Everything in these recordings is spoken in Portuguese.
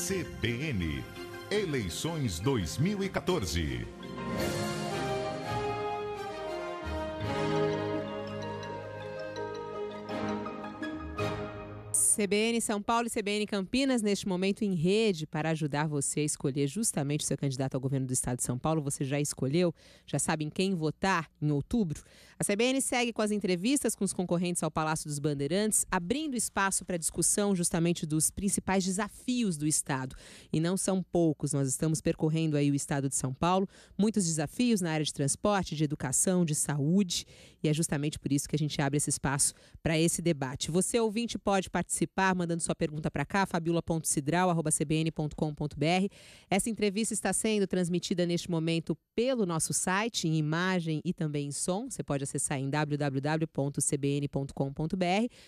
CBN, eleições 2014. CBN São Paulo e CBN Campinas, neste momento em rede, para ajudar você a escolher justamente o seu candidato ao governo do estado de São Paulo. Você já escolheu? Já sabe em quem votar em outubro? A CBN segue com as entrevistas com os concorrentes ao Palácio dos Bandeirantes, abrindo espaço para discussão justamente dos principais desafios do estado. E não são poucos, nós estamos percorrendo aí o estado de São Paulo, muitos desafios na área de transporte, de educação, de saúde, e é justamente por isso que a gente abre esse espaço para esse debate. Você, ouvinte, pode participar mandando sua pergunta para cá, fabiola.cidral@cbn.com.br. Essa entrevista está sendo transmitida neste momento pelo nosso site, em imagem e também em som. Você pode acessar em www.cbn.com.br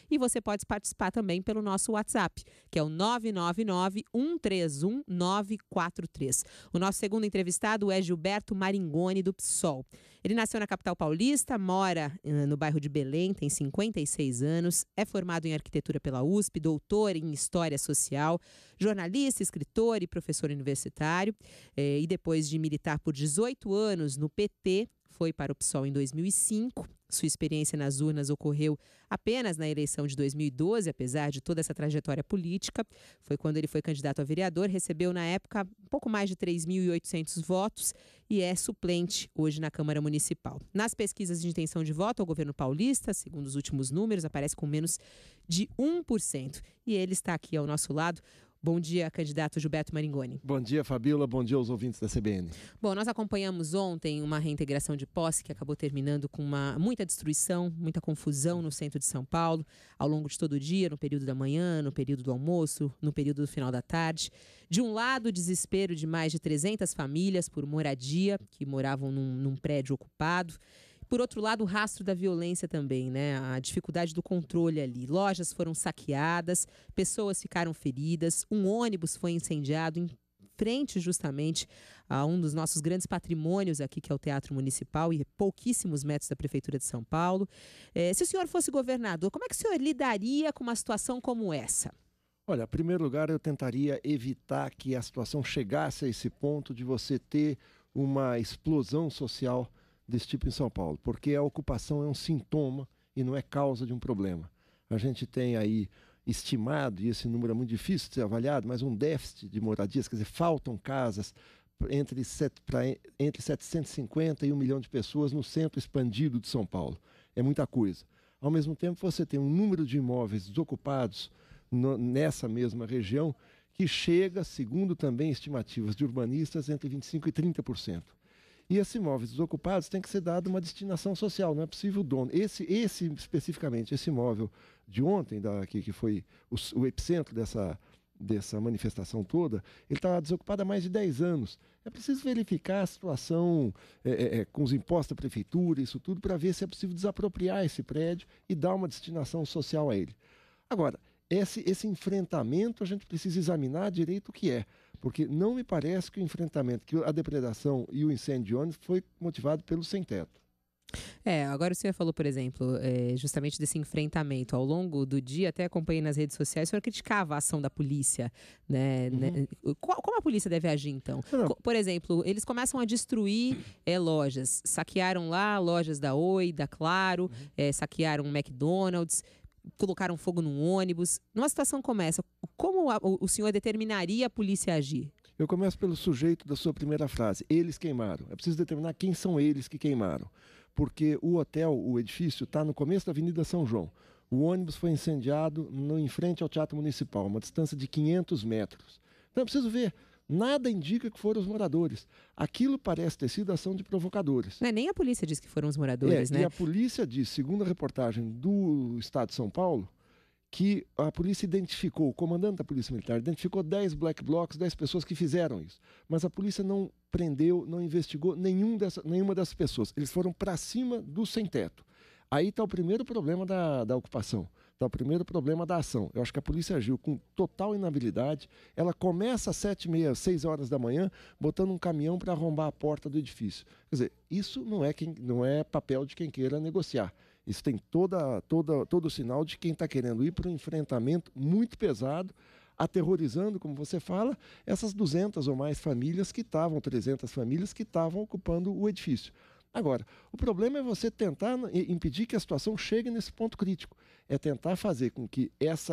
e você pode participar também pelo nosso WhatsApp, que é o 999-131-943. O nosso segundo entrevistado é Gilberto Maringoni, do PSOL. Ele nasceu na capital paulista, mora no bairro de Belém, tem 56 anos, é formado em arquitetura pela USP, doutor em História Social, jornalista, escritor e professor universitário. E depois de militar por 18 anos no PT, foi para o PSOL em 2005. Sua experiência nas urnas ocorreu apenas na eleição de 2012, apesar de toda essa trajetória política. Foi quando ele foi candidato a vereador, recebeu na época um pouco mais de 3.800 votos e é suplente hoje na Câmara Municipal. Nas pesquisas de intenção de voto ao governo paulista, segundo os últimos números, aparece com menos de 1%. E ele está aqui ao nosso lado. Bom dia, candidato Gilberto Maringoni. Bom dia, Fabiola. Bom dia aos ouvintes da CBN. Bom, nós acompanhamos ontem uma reintegração de posse que acabou terminando com muita destruição, muita confusão no centro de São Paulo, ao longo de todo o dia, no período da manhã, no período do almoço, no período do final da tarde. De um lado, o desespero de mais de 300 famílias por moradia, que moravam num prédio ocupado. Por outro lado, o rastro da violência também, né? A dificuldade do controle ali. Lojas foram saqueadas, pessoas ficaram feridas, um ônibus foi incendiado em frente justamente a um dos nossos grandes patrimônios aqui, que é o Teatro Municipal, e pouquíssimos metros da Prefeitura de São Paulo. Se o senhor fosse governador, como é que o senhor lidaria com uma situação como essa? Olha, em primeiro lugar, eu tentaria evitar que a situação chegasse a esse ponto de você ter uma explosão social desse tipo em São Paulo, porque a ocupação é um sintoma e não é causa de um problema. A gente tem aí estimado, e esse número é muito difícil de ser avaliado, mas um déficit de moradias, quer dizer, faltam casas entre 750 e 1 milhão de pessoas no centro expandido de São Paulo. É muita coisa. Ao mesmo tempo, você tem um número de imóveis desocupados nessa mesma região que chega, segundo também estimativas de urbanistas, entre 25% e 30%. E esses imóveis desocupados tem que ser dado uma destinação social, não é possível o dono. Esse especificamente, esse imóvel de ontem, que foi o epicentro dessa manifestação toda, ele está desocupado há mais de 10 anos. É preciso verificar a situação com os impostos da prefeitura, isso tudo, para ver se é possível desapropriar esse prédio e dar uma destinação social a ele. Agora, esse enfrentamento a gente precisa examinar direito o que é, porque não me parece que o enfrentamento, que a depredação e o incêndio de ônibus foi motivado pelo sem-teto. Agora o senhor falou, por exemplo, justamente desse enfrentamento. Ao longo do dia, até acompanhei nas redes sociais, o senhor criticava a ação da polícia, né? Como a polícia deve agir, então? Por exemplo, eles começam a destruir lojas. Saquearam lá lojas da Oi, da Claro, saquearam um McDonald's, colocaram fogo num ônibus. Numa situação como essa, como o senhor determinaria a polícia a agir? Eu começo pelo sujeito da sua primeira frase. Eles queimaram. É preciso determinar quem são eles que queimaram. Porque o hotel, o edifício, está no começo da Avenida São João. O ônibus foi incendiado em frente ao Teatro Municipal, uma distância de 500 metros. Então é preciso ver. Nada indica que foram os moradores. Aquilo parece ter sido ação de provocadores. Nem a polícia diz que foram os moradores, né? E a polícia diz, segundo a reportagem do Estado de São Paulo, que a polícia identificou, o comandante da Polícia Militar identificou 10 black blocs, 10 pessoas que fizeram isso. Mas a polícia não prendeu, não investigou nenhuma dessas pessoas. Eles foram para cima do sem-teto. Aí está o primeiro problema da ocupação, está o primeiro problema da ação. Eu acho que a polícia agiu com total inabilidade. Ela começa às 7h30, 6 horas da manhã, botando um caminhão para arrombar a porta do edifício. Quer dizer, isso não é papel de quem queira negociar. Isso tem todo o sinal de quem está querendo ir para um enfrentamento muito pesado aterrorizando, como você fala, essas 200 ou mais famílias que estavam, 300 famílias que estavam ocupando o edifício. Agora, o problema é você tentar impedir que a situação chegue nesse ponto crítico. É tentar fazer com que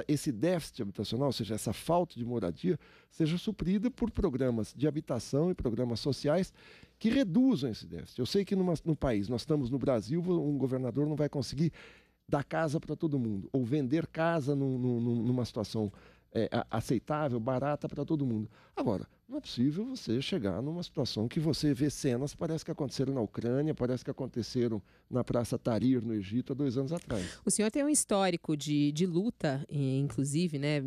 esse déficit habitacional, ou seja, essa falta de moradia, seja suprida por programas de habitação e programas sociais que reduzam esse déficit. Eu sei que no país, nós estamos no Brasil, um governador não vai conseguir dar casa para todo mundo, ou vender casa numa situação aceitável, barata para todo mundo. Agora, não é possível você chegar numa situação que você vê cenas, parece que aconteceram na Ucrânia, parece que aconteceram na Praça Tahrir, no Egito, há 2 anos atrás. O senhor tem um histórico de luta, inclusive, né,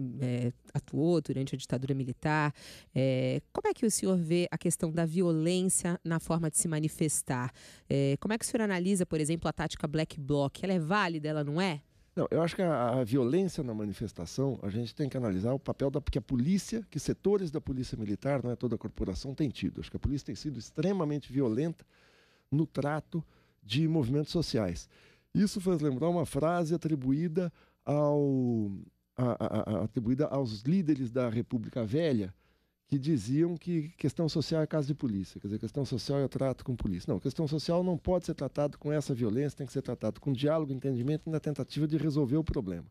atuou durante a ditadura militar. Como é que o senhor vê a questão da violência na forma de se manifestar? Como é que o senhor analisa, por exemplo, a tática Black Bloc? Ela é válida, ela não é? Não, eu acho que a violência na manifestação, a gente tem que analisar o papel que a polícia, que setores da polícia militar, não é toda a corporação, tem tido. Acho que a polícia tem sido extremamente violenta no trato de movimentos sociais. Isso faz lembrar uma frase atribuída aos líderes da República Velha, que diziam que questão social é caso de polícia, quer dizer, questão social é trato com polícia. Não, questão social não pode ser tratado com essa violência, tem que ser tratado com diálogo, entendimento e na tentativa de resolver o problema.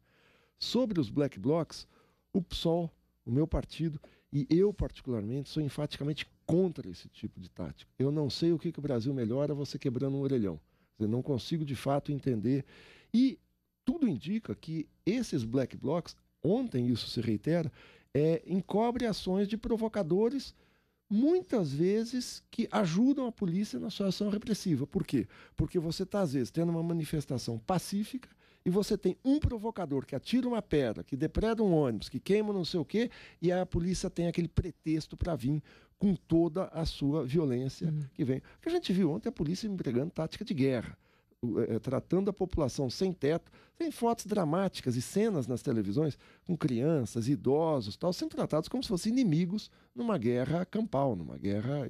Sobre os black blocs, o PSOL, o meu partido, e eu particularmente, sou enfaticamente contra esse tipo de tática. Eu não sei o que o Brasil melhora você quebrando um orelhão. Eu não consigo de fato entender. E tudo indica que esses black blocs, ontem isso se reitera, encobre ações de provocadores, muitas vezes que ajudam a polícia na sua ação repressiva. Por quê? Porque você está, às vezes, tendo uma manifestação pacífica e você tem um provocador que atira uma pedra, que depreda um ônibus, que queima não sei o quê, e a polícia tem aquele pretexto para vir com toda a sua violência que vem. O que a gente viu ontem, a polícia empregando tática de guerra, tratando a população sem teto. Tem fotos dramáticas e cenas nas televisões com crianças, idosos, tal, sendo tratados como se fossem inimigos numa guerra campal, numa guerra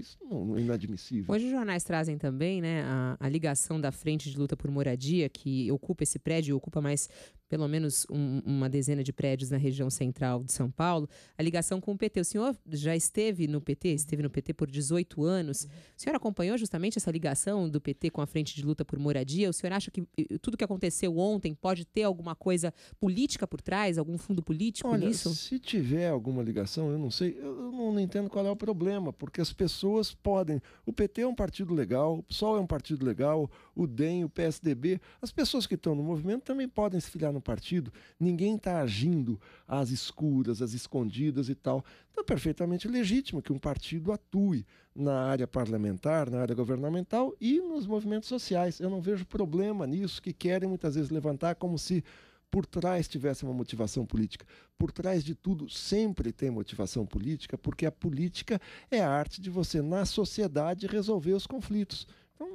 inadmissível. Hoje os jornais trazem também, né, a ligação da Frente de Luta por Moradia, que ocupa esse prédio, ocupa mais pelo menos uma dezena de prédios na região central de São Paulo, a ligação com o PT. O senhor já esteve no PT por 18 anos. O senhor acompanhou justamente essa ligação do PT com a Frente de Luta por Moradia? O senhor acha que tudo que aconteceu ontem pode ter alguma coisa política por trás, algum fundo político nisso? Se tiver alguma ligação, eu não sei, eu não entendo qual é o problema, porque as pessoas podem... O PT é um partido legal, o PSOL é um partido legal, o DEM, o PSDB, as pessoas que estão no movimento também podem se filiar no partido, ninguém está agindo às escuras, às escondidas e tal. Então é perfeitamente legítimo que um partido atue na área parlamentar, na área governamental e nos movimentos sociais. Eu não vejo problema nisso, que querem muitas vezes levantar como se por trás tivesse uma motivação política. Por trás de tudo sempre tem motivação política, porque a política é a arte de você, na sociedade, resolver os conflitos. Então,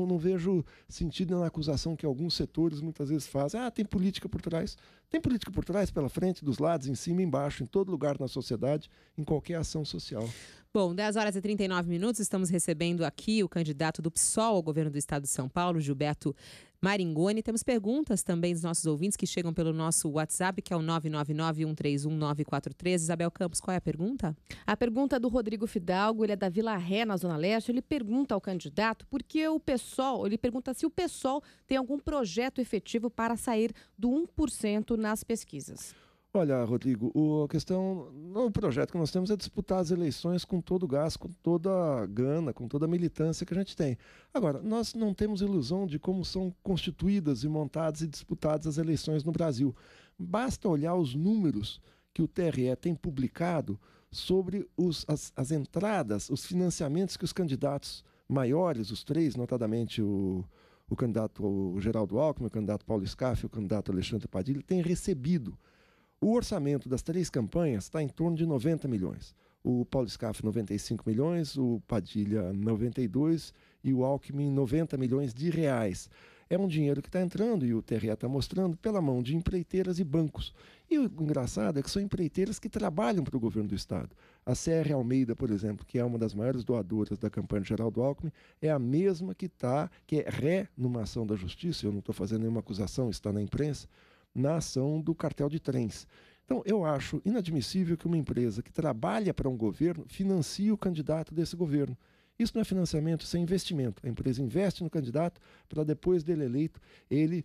não vejo sentido na acusação que alguns setores muitas vezes fazem. Tem política por trás. Tem política por trás, pela frente, dos lados, em cima e embaixo, em todo lugar na sociedade, em qualquer ação social. Bom, 10 horas e 39 minutos, estamos recebendo aqui o candidato do PSOL ao governo do estado de São Paulo, Gilberto Maringoni. Temos perguntas também dos nossos ouvintes que chegam pelo nosso WhatsApp, que é o 999-131-943. Isabel Campos, qual é a pergunta? A pergunta é do Rodrigo Fidalgo, ele é da Vila Ré, na Zona Leste. Ele pergunta ao candidato ele pergunta se o PSOL tem algum projeto efetivo para sair do 1% nas pesquisas. Olha, Rodrigo, o projeto que nós temos é disputar as eleições com todo o gás, com toda a gana, com toda a militância que a gente tem. Agora, nós não temos ilusão de como são constituídas e montadas e disputadas as eleições no Brasil. Basta olhar os números que o TRE tem publicado sobre as entradas, os financiamentos que os candidatos maiores, os três, notadamente o candidato Geraldo Alckmin, o candidato Paulo Scaff e o candidato Alexandre Padilha, têm recebido. O orçamento das 3 campanhas está em torno de 90 milhões. O Paulo Scaff, 95 milhões, o Padilha, 92 e o Alckmin, 90 milhões de reais. É um dinheiro que está entrando, e o TRE está mostrando, pela mão de empreiteiras e bancos. E o engraçado é que são empreiteiras que trabalham para o governo do Estado. A CR Almeida, por exemplo, que é uma das maiores doadoras da campanha de Geraldo Alckmin, é a mesma que é ré numa ação da Justiça, eu não estou fazendo nenhuma acusação, está na imprensa, na ação do cartel de trens. Então, eu acho inadmissível que uma empresa que trabalha para um governo financie o candidato desse governo. Isso não é financiamento, isso é investimento. A empresa investe no candidato para depois dele eleito, ele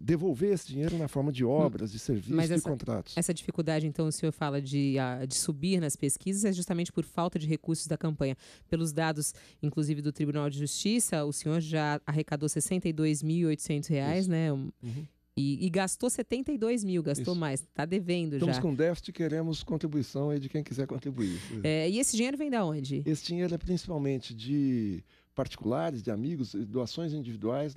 devolver esse dinheiro na forma de obras, de serviços, de contratos. Essa dificuldade, então, o senhor fala de subir nas pesquisas é justamente por falta de recursos da campanha. Pelos dados, inclusive, do Tribunal de Justiça, o senhor já arrecadou R$ 62.800, né? E gastou 72 mil, gastou mais, está devendo Estamos já. com déficit e queremos contribuição aí de quem quiser contribuir. E esse dinheiro vem de onde? Esse dinheiro é principalmente de particulares, de amigos, doações individuais.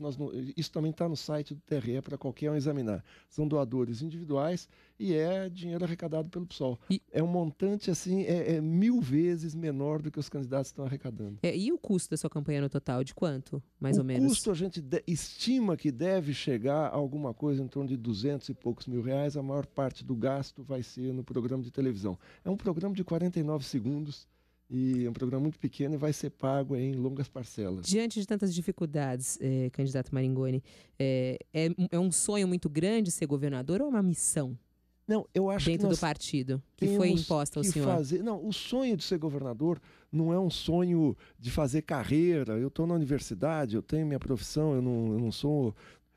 Isso também está no site do TRE para qualquer um examinar. São doadores individuais e é dinheiro arrecadado pelo PSOL. É um montante assim, 1000 vezes menor do que os candidatos estão arrecadando. E o custo da sua campanha no total, de quanto, mais ou menos? O custo a gente estima que deve chegar a alguma coisa em torno de 200 e poucos mil reais. A maior parte do gasto vai ser no programa de televisão. É um programa de 49 segundos. E é um programa muito pequeno e vai ser pago em longas parcelas. Diante de tantas dificuldades, candidato Maringoni, é um sonho muito grande ser governador ou é uma missão? Não, eu acho dentro que do partido que foi imposta ao senhor? Não, o sonho de ser governador não é um sonho de fazer carreira. Eu estou na universidade, eu tenho minha profissão, eu não sou...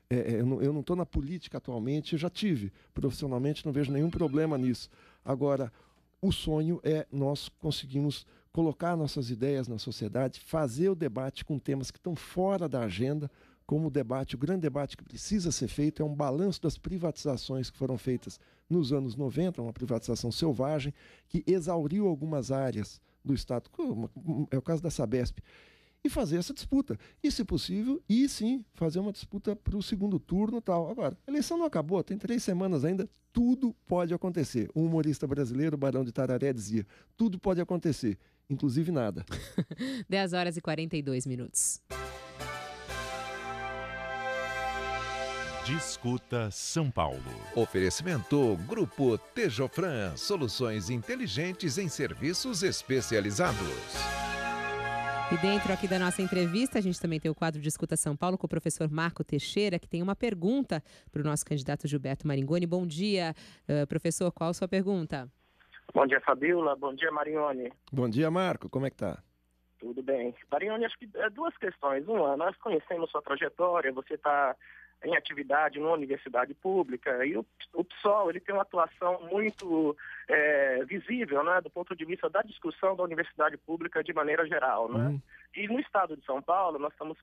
eu não estou na política atualmente, eu já tive. Profissionalmente não vejo nenhum problema nisso. Agora, o sonho é nós conseguirmos colocar nossas ideias na sociedade, fazer o debate com temas que estão fora da agenda, como o grande debate que precisa ser feito é um balanço das privatizações que foram feitas nos anos 90, uma privatização selvagem, que exauriu algumas áreas do Estado, é o caso da Sabesp, e fazer essa disputa. E, se possível, sim, fazer uma disputa para o segundo turno e tal. Agora, a eleição não acabou, tem 3 semanas ainda, tudo pode acontecer. Um humorista brasileiro, o Barão de Tararé, dizia, tudo pode acontecer, inclusive nada. 10h42. Discuta São Paulo. Oferecimento Grupo Tejofran, soluções inteligentes em serviços especializados. E dentro aqui da nossa entrevista, a gente também tem o quadro Discuta São Paulo com o professor Marco Teixeira, que tem uma pergunta para o nosso candidato Gilberto Maringoni. Bom dia, professor, qual a sua pergunta? Bom dia, Fabiola. Bom dia, Marione. Bom dia, Marco. Como é que tá? Tudo bem. Marione, acho que duas questões. Uma, nós conhecemos sua trajetória, você está em atividade numa universidade pública e o PSOL ele tem uma atuação muito visível, né, do ponto de vista da discussão da universidade pública de maneira geral, né? E no estado de São Paulo nós estamos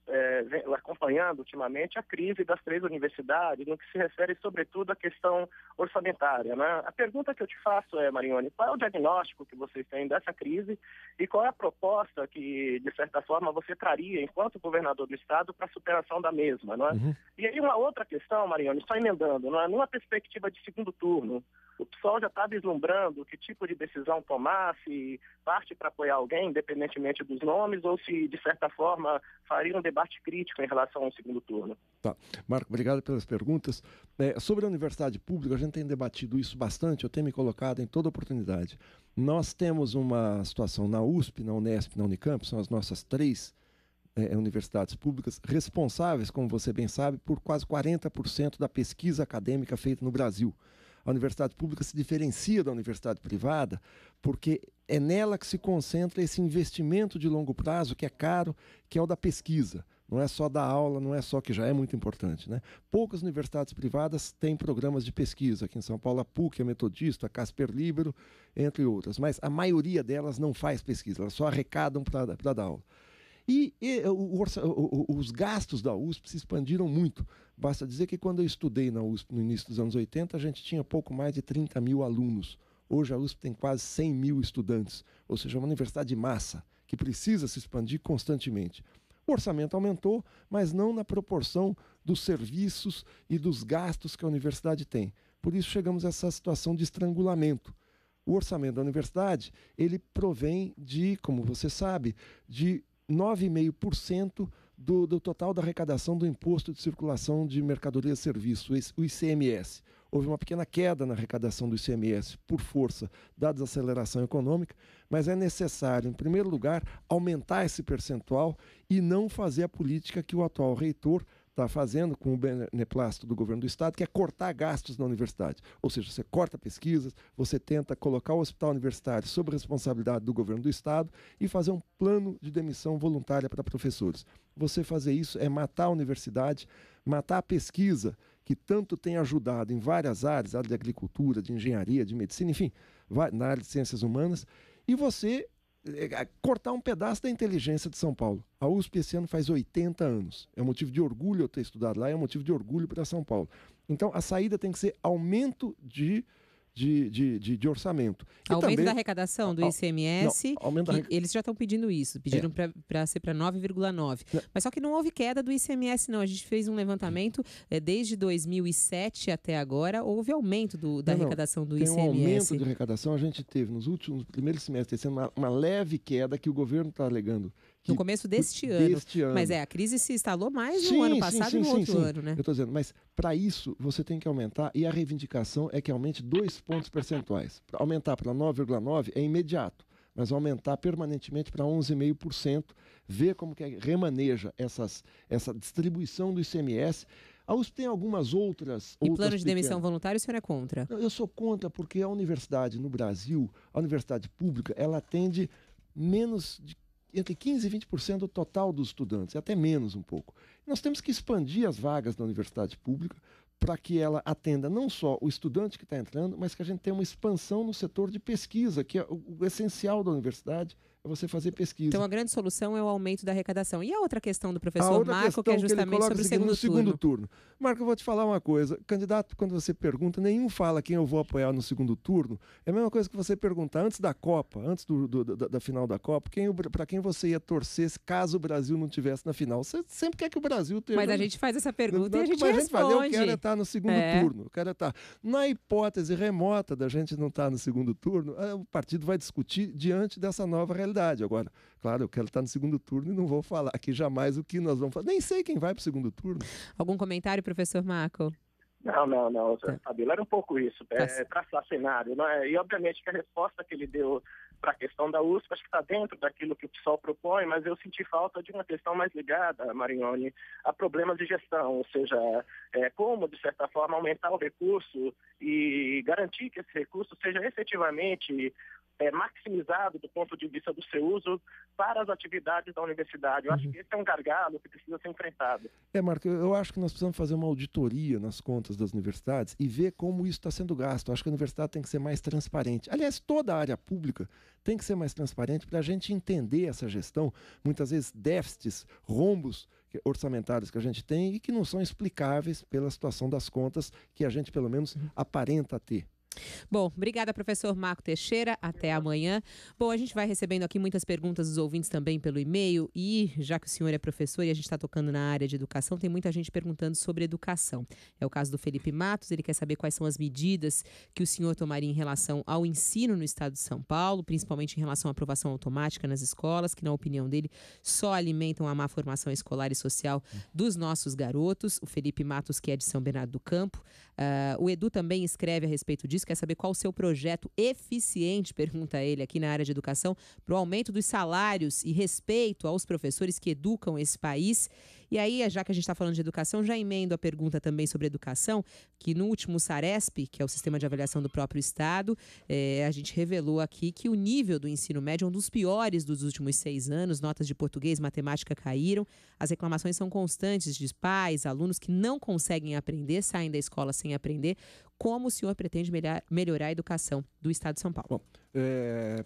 acompanhando ultimamente a crise das 3 universidades no que se refere sobretudo à questão orçamentária, né? A pergunta que eu te faço é, Marione, qual é o diagnóstico que vocês têm dessa crise e qual é a proposta que de certa forma você traria enquanto governador do estado para a superação da mesma, não é? E aí uma outra questão, Marione, só emendando, não é? Numa perspectiva de segundo turno, o PSOL já está vislumbrando que tipo de decisão tomar, se parte para apoiar alguém, independentemente dos nomes, ou se, de certa forma, faria um debate crítico em relação ao segundo turno. Tá. Marco, obrigado pelas perguntas. Sobre a universidade pública, a gente tem debatido isso bastante, eu tenho me colocado em toda oportunidade. Nós temos uma situação na USP, na Unesp, na Unicamp, são as nossas 3 universidades públicas responsáveis, como você bem sabe, por quase 40% da pesquisa acadêmica feita no Brasil. A universidade pública se diferencia da universidade privada porque é nela que se concentra esse investimento de longo prazo que é caro, que é o da pesquisa. Não é só da aula, não é só que já é muito importante, né? Poucas universidades privadas têm programas de pesquisa. Aqui em São Paulo, a PUC, a Metodista, a Casper Libero, entre outras. Mas a maioria delas não faz pesquisa, elas só arrecadam para dar aula. E os gastos da USP se expandiram muito. Basta dizer que quando eu estudei na USP no início dos anos 80, a gente tinha pouco mais de 30 mil alunos. Hoje a USP tem quase 100 mil estudantes, ou seja, uma universidade de massa, que precisa se expandir constantemente. O orçamento aumentou, mas não na proporção dos serviços e dos gastos que a universidade tem. Por isso chegamos a essa situação de estrangulamento. O orçamento da universidade, ele provém de, como você sabe, de 9,5% do total da arrecadação do Imposto de Circulação de Mercadorias e Serviços, o ICMS. Houve uma pequena queda na arrecadação do ICMS por força da desaceleração econômica, mas é necessário, em primeiro lugar, aumentar esse percentual e não fazer a política que o atual reitor está fazendo com o beneplácito do governo do estado, que é cortar gastos na universidade. Ou seja, você corta pesquisas, você tenta colocar o hospital universitário sob responsabilidade do governo do estado e fazer um plano de demissão voluntária para professores. Você fazer isso é matar a universidade, matar a pesquisa, que tanto tem ajudado em várias áreas, área de agricultura, de engenharia, de medicina, enfim, na área de ciências humanas, e você cortar um pedaço da inteligência de São Paulo. A USP esse ano faz 80 anos. É um motivo de orgulho eu ter estudado lá, é um motivo de orgulho para São Paulo. Então, a saída tem que ser aumento de orçamento. Aumento também, da arrecadação do ICMS, eles já estão pedindo isso, pediram para ser para 9,9. Mas só que não houve queda do ICMS, não. A gente fez um levantamento desde 2007 até agora, houve aumento da arrecadação do ICMS. Tem um aumento de arrecadação, a gente teve nos primeiros semestres, uma leve queda que o governo está alegando. No começo deste ano. Mas a crise se instalou mais no ano passado e no outro ano, né? Eu estou dizendo, mas para isso você tem que aumentar, e a reivindicação é que aumente 2 pontos percentuais. Pra aumentar para 9,9% é imediato, mas aumentar permanentemente para 11,5%, ver como que remaneja essa distribuição do ICMS. A USP tem algumas outras... E plano de demissão voluntária o senhor é contra? Eu sou contra porque a universidade no Brasil, a universidade pública, ela atende entre 15% e 20% do total dos estudantes, até menos um pouco. Nós temos que expandir as vagas da universidade pública para que ela atenda não só o estudante que está entrando, mas que a gente tenha uma expansão no setor de pesquisa, que é o essencial da universidade, é você fazer pesquisa. Então a grande solução é o aumento da arrecadação. E a outra questão do professor Marco, que é justamente sobre o segundo turno. Marco, eu vou te falar uma coisa. Candidato, quando você pergunta, nenhum fala quem eu vou apoiar no segundo turno. É a mesma coisa que você perguntar antes da Copa, antes da final da Copa, para quem você ia torcer caso o Brasil não estivesse na final. Você sempre quer que o Brasil tenha... Mas a gente faz essa pergunta e a gente responde. Eu quero estar no segundo turno. Eu quero estar. Na hipótese remota da gente não estar no segundo turno, o partido vai discutir diante dessa nova realidade. Agora, claro, eu quero estar no segundo turno e não vou falar aqui jamais o que nós vamos fazer. Nem sei quem vai para o segundo turno. Algum comentário, professor Marco? Não. Fabíola, era um pouco isso. Traçar cenário. Não é? E, obviamente, que a resposta que ele deu para a questão da USP, acho que está dentro daquilo que o PSOL propõe, mas eu senti falta de uma questão mais ligada, Marignoni, a problemas de gestão, ou seja, como, de certa forma, aumentar o recurso e garantir que esse recurso seja efetivamente maximizado do ponto de vista do seu uso para as atividades da universidade. Eu acho que esse é um gargalo que precisa ser enfrentado. Marco, eu acho que nós precisamos fazer uma auditoria nas contas das universidades e ver como isso está sendo gasto. Eu acho que a universidade tem que ser mais transparente. Aliás, toda a área pública tem que ser mais transparente para a gente entender essa gestão. Muitas vezes déficits, rombos orçamentários que a gente tem e que não são explicáveis pela situação das contas que a gente, pelo menos, aparenta ter. Bom, obrigada, professor Marco Teixeira. Até amanhã. Bom, a gente vai recebendo aqui muitas perguntas dos ouvintes também pelo e-mail e, já que o senhor é professor e a gente está tocando na área de educação, tem muita gente perguntando sobre educação. É o caso do Felipe Matos, ele quer saber quais são as medidas que o senhor tomaria em relação ao ensino no estado de São Paulo, principalmente em relação à aprovação automática nas escolas, que, na opinião dele, só alimentam a má formação escolar e social dos nossos garotos. O Felipe Matos, que é de São Bernardo do Campo. O Edu também escreve a respeito disso, quer saber qual o seu projeto eficiente, pergunta ele aqui na área de educação, para o aumento dos salários e respeito aos professores que educam esse país. E aí, já que a gente está falando de educação, já emendo a pergunta também sobre educação, que no último SARESP, que é o Sistema de Avaliação do próprio Estado, a gente revelou aqui que o nível do ensino médio é um dos piores dos últimos 6 anos, notas de português e matemática caíram, as reclamações são constantes de pais, alunos que não conseguem aprender, saem da escola sem aprender. Como o senhor pretende melhorar a educação do Estado de São Paulo? Bom,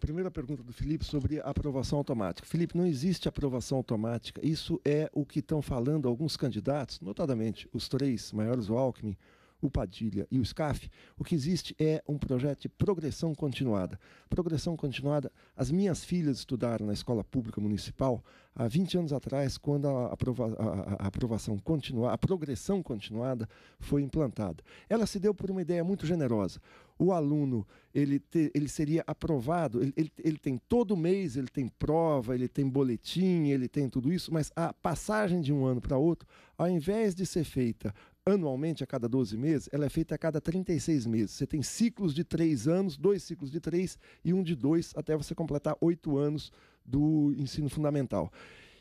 primeira pergunta do Felipe sobre a aprovação automática. Felipe, não existe aprovação automática. Isso é o que estão falando alguns candidatos, notadamente os 3 maiores, o Alckmin, o Padilha e o SCAF. O que existe é um projeto de progressão continuada. Progressão continuada, as minhas filhas estudaram na escola pública municipal há 20 anos atrás, quando a progressão continuada foi implantada. Ela se deu por uma ideia muito generosa. O aluno, ele seria aprovado, ele tem todo mês, ele tem prova, ele tem boletim, ele tem tudo isso, mas a passagem de um ano para outro, ao invés de ser feita anualmente, a cada 12 meses, ela é feita a cada 36 meses. Você tem ciclos de 3 anos, 2 ciclos de 3 e um de 2, até você completar 8 anos do ensino fundamental.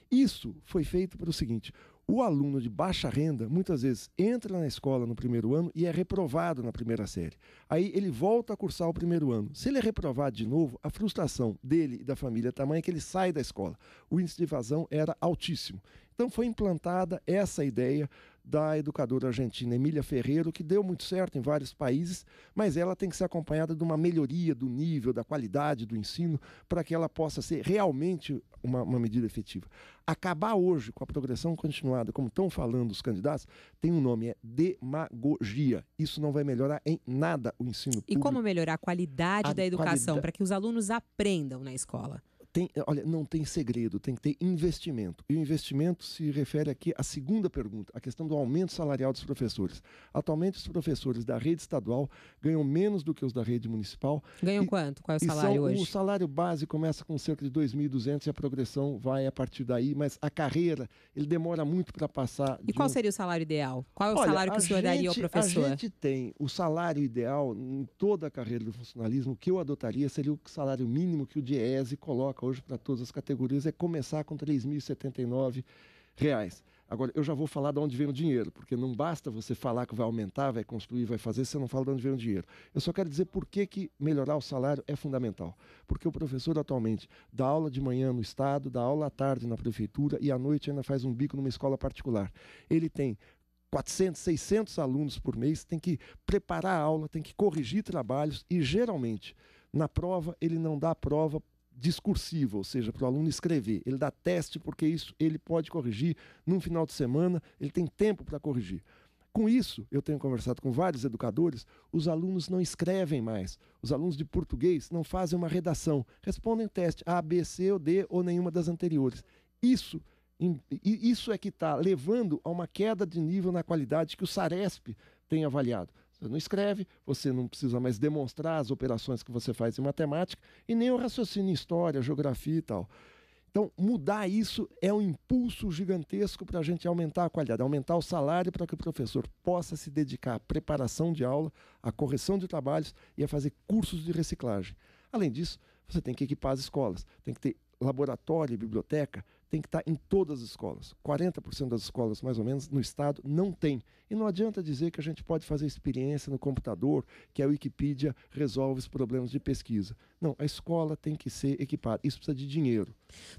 Isso foi feito pelo seguinte: O aluno de baixa renda, muitas vezes, entra na escola no primeiro ano e é reprovado na primeira série. Aí ele volta a cursar o primeiro ano. Se ele é reprovado de novo, a frustração dele e da família é tamanha que ele sai da escola. O índice de evasão era altíssimo. Então foi implantada essa ideia da educadora argentina Emília Ferreiro, que deu muito certo em vários países, mas ela tem que ser acompanhada de uma melhoria do nível, da qualidade do ensino, para que ela possa ser realmente uma medida efetiva. Acabar hoje com a progressão continuada, como estão falando os candidatos, tem um nome, é demagogia. Isso não vai melhorar em nada o ensino público. E como melhorar a qualidade da educação para que os alunos aprendam na escola? Olha, não tem segredo, tem que ter investimento. E o investimento se refere aqui à segunda pergunta, a questão do aumento salarial dos professores. Atualmente, os professores da rede estadual ganham menos do que os da rede municipal. Ganham quanto? Qual é o salário hoje? O salário base começa com cerca de 2.200 e a progressão vai a partir daí, mas a carreira, ele demora muito para passar. E qual seria o salário ideal? Qual é o salário que o senhor daria ao professor? A gente tem o salário ideal em toda a carreira do funcionalismo. O que eu adotaria seria o salário mínimo que o DIEESE coloca hoje para todas as categorias, é começar com R$ 3.079. Agora, eu já vou falar de onde vem o dinheiro, porque não basta você falar que vai aumentar, vai construir, vai fazer, você não fala de onde vem o dinheiro. Eu só quero dizer por que melhorar o salário é fundamental. Porque o professor atualmente dá aula de manhã no Estado, dá aula à tarde na prefeitura e à noite ainda faz um bico numa escola particular. Ele tem 400, 600 alunos por mês, tem que preparar a aula, tem que corrigir trabalhos e, geralmente, na prova, ele não dá a prova discursiva, ou seja, para o aluno escrever. Ele dá teste porque isso ele pode corrigir num final de semana, ele tem tempo para corrigir. Com isso, eu tenho conversado com vários educadores, os alunos não escrevem mais. Os alunos de português não fazem uma redação, respondem teste A, B, C ou D ou nenhuma das anteriores. Isso é que está levando a uma queda de nível na qualidade que o Saresp tem avaliado. Você não escreve, você não precisa mais demonstrar as operações que você faz em matemática e nem o raciocínio em história, geografia e tal. Então, mudar isso é um impulso gigantesco para a gente aumentar a qualidade, aumentar o salário para que o professor possa se dedicar à preparação de aula, à correção de trabalhos e a fazer cursos de reciclagem. Além disso, você tem que equipar as escolas, tem que ter laboratório e biblioteca, tem que estar em todas as escolas. 40% das escolas, mais ou menos, no estado não tem. E não adianta dizer que a gente pode fazer experiência no computador, que a Wikipedia resolve os problemas de pesquisa. Não, a escola tem que ser equipada. Isso precisa de dinheiro.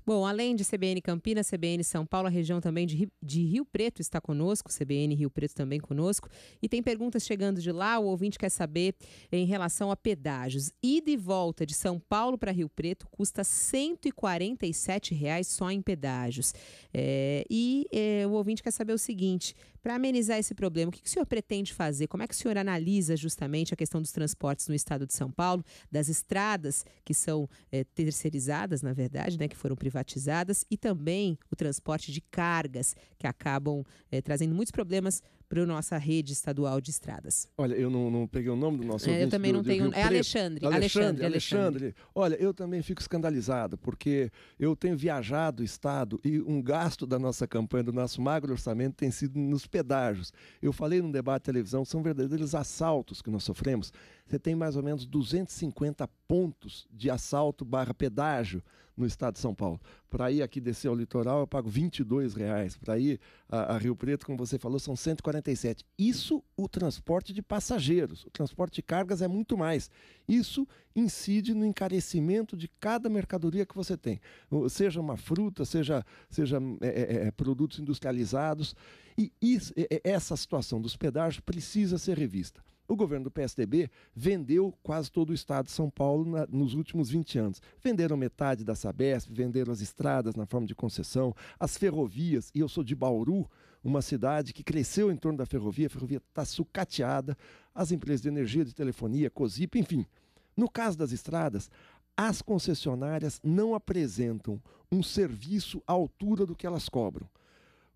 Bom, além de CBN Campinas, CBN São Paulo, a região também de Rio Preto está conosco, CBN Rio Preto também conosco. E tem perguntas chegando de lá, o ouvinte quer saber em relação a pedágios. Ida e volta de São Paulo para Rio Preto custa R$ 147 só em pedágios. O ouvinte quer saber o seguinte, para amenizar esse problema, o que o senhor pretende fazer? Como é que o senhor analisa justamente a questão dos transportes no estado de São Paulo, das estradas que são terceirizadas, na verdade, né, que foram privatizadas, e também o transporte de cargas, que acabam trazendo muitos problemas para a nossa rede estadual de estradas? Olha, eu não peguei o nome do nosso ouvinte. Eu também não tenho. É Alexandre. Olha, eu também fico escandalizado, porque eu tenho viajado o estado e um gasto da nossa campanha, do nosso magro orçamento, tem sido nos pedágios. Eu falei num debate de televisão, são verdadeiros assaltos que nós sofremos. Você tem mais ou menos 250 pontos de assalto / pedágio no estado de São Paulo. Para ir aqui descer ao litoral, eu pago R$ 22. Para ir a Rio Preto, como você falou, são 147. Isso o transporte de passageiros. O transporte de cargas é muito mais. Isso incide no encarecimento de cada mercadoria que você tem. Seja uma fruta, seja produtos industrializados. E essa situação dos pedágios precisa ser revista. O governo do PSDB vendeu quase todo o estado de São Paulo nos últimos 20 anos. Venderam metade da Sabesp, venderam as estradas na forma de concessão, as ferrovias, e eu sou de Bauru, uma cidade que cresceu em torno da ferrovia, a ferrovia está sucateada, as empresas de energia, de telefonia, COSIP, enfim. No caso das estradas, as concessionárias não apresentam um serviço à altura do que elas cobram.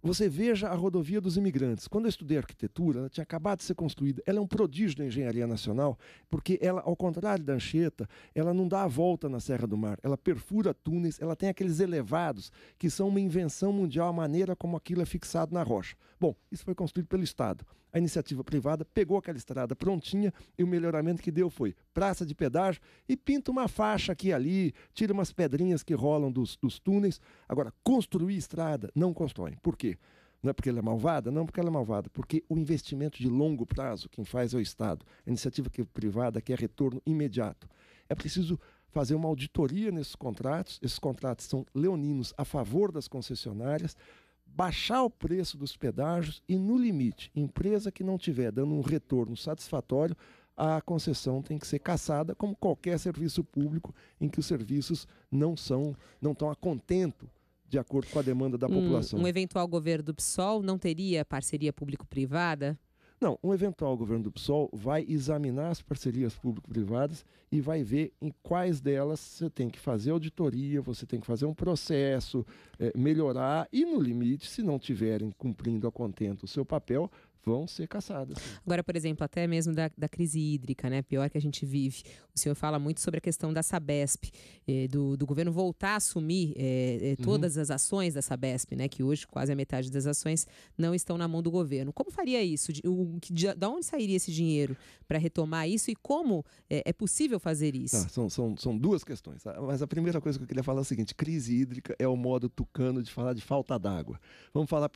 Você veja a rodovia dos imigrantes. Quando eu estudei arquitetura, ela tinha acabado de ser construída. Ela é um prodígio da engenharia nacional, porque ela, ao contrário da Anchieta, ela não dá a volta na Serra do Mar. Ela perfura túneis, ela tem aqueles elevados que são uma invenção mundial, a maneira como aquilo é fixado na rocha. Bom, isso foi construído pelo Estado. A iniciativa privada pegou aquela estrada prontinha e o melhoramento que deu foi praça de pedágio e pinta uma faixa aqui e ali, tira umas pedrinhas que rolam dos túneis. Agora, construir estrada, não constroem. Por quê? Não é porque ela é malvada? Não, porque ela é malvada. Porque o investimento de longo prazo, quem faz é o Estado. A iniciativa privada quer retorno imediato. É preciso fazer uma auditoria nesses contratos. Esses contratos são leoninos a favor das concessionárias, baixar o preço dos pedágios e, no limite, empresa que não estiver dando um retorno satisfatório, a concessão tem que ser cassada, como qualquer serviço público em que os serviços não estão a contento de acordo com a demanda da população. Um eventual governo do PSOL não teria parceria público-privada? Não, um eventual governo do PSOL vai examinar as parcerias público-privadas e vai ver em quais delas você tem que fazer auditoria, você tem que fazer um processo, melhorar e, no limite, se não tiverem cumprindo a contento o seu papel, vão ser cassadas. Agora, por exemplo, até mesmo da crise hídrica, né? Pior que a gente vive. O senhor fala muito sobre a questão da Sabesp, do governo voltar a assumir todas as ações da Sabesp, né? Que hoje quase a metade das ações não estão na mão do governo. Como faria isso? De onde sairia esse dinheiro para retomar isso e como é possível fazer isso? São duas questões. Mas a primeira coisa que eu queria falar é o seguinte: crise hídrica é o modo tucano de falar de falta d'água. Vamos falar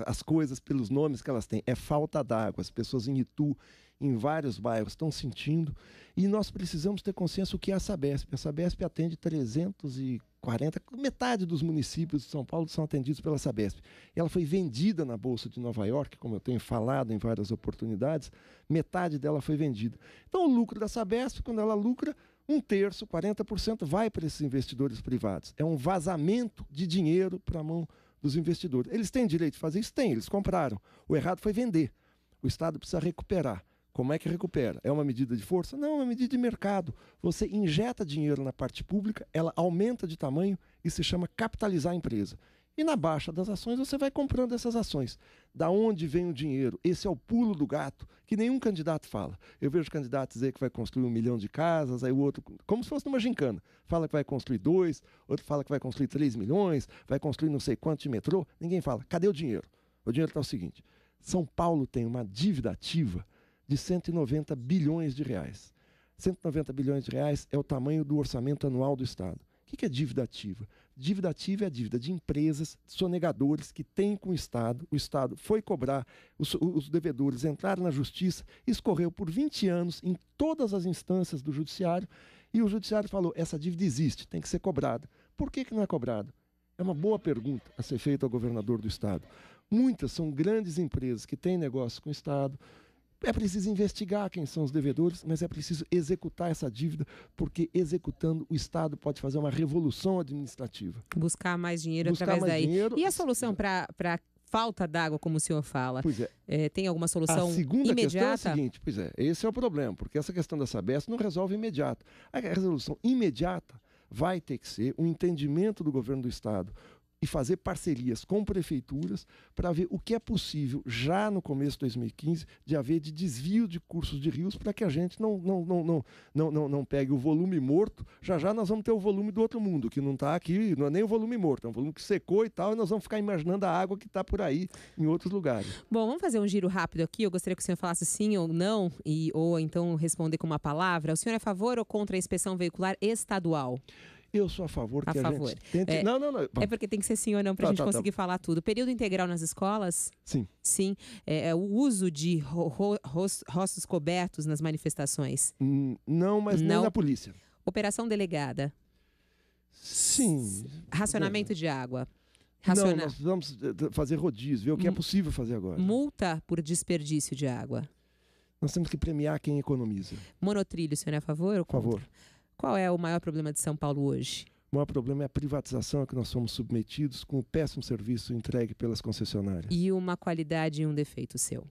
as coisas pelos nomes que elas têm. É falta d'água. As pessoas em Itu, em vários bairros, estão sentindo. E nós precisamos ter consciência o que é a Sabesp. A Sabesp atende 340, metade dos municípios de São Paulo são atendidos pela Sabesp. Ela foi vendida na Bolsa de Nova York, como eu tenho falado em várias oportunidades, metade dela foi vendida. Então o lucro da Sabesp, quando ela lucra, 1/3, 40% vai para esses investidores privados. É um vazamento de dinheiro para a mão dos investidores. Eles têm direito de fazer isso? Tem, eles compraram. O errado foi vender. O Estado precisa recuperar. Como é que recupera? É uma medida de força? Não, é uma medida de mercado. Você injeta dinheiro na parte pública, ela aumenta de tamanho e se chama capitalizar a empresa. E na baixa das ações, você vai comprando essas ações. Da onde vem o dinheiro? Esse é o pulo do gato, que nenhum candidato fala. Eu vejo candidatos dizer que vai construir 1 milhão de casas, aí o outro, como se fosse numa gincana, fala que vai construir 2, outro fala que vai construir 3 milhões, vai construir não sei quanto de metrô. Ninguém fala, cadê o dinheiro? O dinheiro está o seguinte: São Paulo tem uma dívida ativa de 190 bilhões de reais. 190 bilhões de reais é o tamanho do orçamento anual do Estado. O que é dívida ativa? Dívida ativa é a dívida de empresas, sonegadores que têm com o Estado foi cobrar, os devedores entraram na justiça, escorreu por 20 anos em todas as instâncias do judiciário e o judiciário falou, essa dívida existe, tem que ser cobrada. Por que não é cobrado? É uma boa pergunta a ser feita ao governador do Estado. Muitas são grandes empresas que têm negócio com o Estado. É preciso investigar quem são os devedores, mas é preciso executar essa dívida, porque executando o Estado pode fazer uma revolução administrativa. Buscar mais dinheiro através daí. E a solução para falta d'água, como o senhor fala? Pois é. Tem alguma solução imediata? A segunda questão é a seguinte, esse é o problema, porque essa questão da Sabesp não resolve imediato. A resolução imediata vai ter que ser um entendimento do governo do Estado e fazer parcerias com prefeituras para ver o que é possível, já no começo de 2015, de haver de desvio de cursos de rios para que a gente não pegue o volume morto. Já nós vamos ter o volume do outro mundo, que não está aqui, não é nem o volume morto, é um volume que secou e tal, e nós vamos ficar imaginando a água que está por aí em outros lugares. Bom, vamos fazer um giro rápido aqui. Eu gostaria que o senhor falasse sim ou não, ou então responder com uma palavra. O senhor é a favor ou contra a inspeção veicular estadual? Eu sou a favor que a gente tente... Não. É porque tem que ser sim ou não para a gente conseguir falar tudo. Período integral nas escolas? Sim. Sim. O uso de rostos cobertos nas manifestações? Não, mas nem na polícia. Operação delegada? Sim. Racionamento de água? Não, nós vamos fazer rodízio, ver o que é possível fazer agora. Multa por desperdício de água? Nós temos que premiar quem economiza. Monotrilho, o senhor é a favor ou contra? Favor. Qual é o maior problema de São Paulo hoje? O maior problema é a privatização a que nós somos submetidos com o péssimo serviço entregue pelas concessionárias. E uma qualidade e um defeito seu?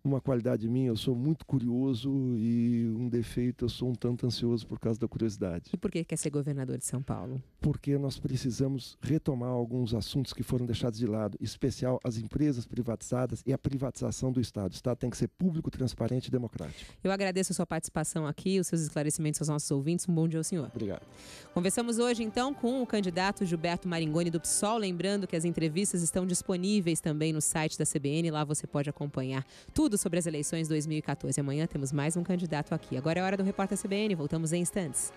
Uma qualidade minha, eu sou muito curioso, e um defeito, eu sou um tanto ansioso por causa da curiosidade. E por que quer ser governador de São Paulo? Porque nós precisamos retomar alguns assuntos que foram deixados de lado, em especial as empresas privatizadas e a privatização do Estado. O Estado tem que ser público, transparente e democrático. Eu agradeço a sua participação aqui, os seus esclarecimentos aos nossos ouvintes. Um bom dia ao senhor. Obrigado. Conversamos hoje, então, com o candidato Gilberto Maringoni do PSOL. Lembrando que as entrevistas estão disponíveis também no site da CBN. Lá você pode acompanhar tudo sobre as eleições 2014. Amanhã temos mais um candidato aqui. Agora é hora do Repórter CBN. Voltamos em instantes.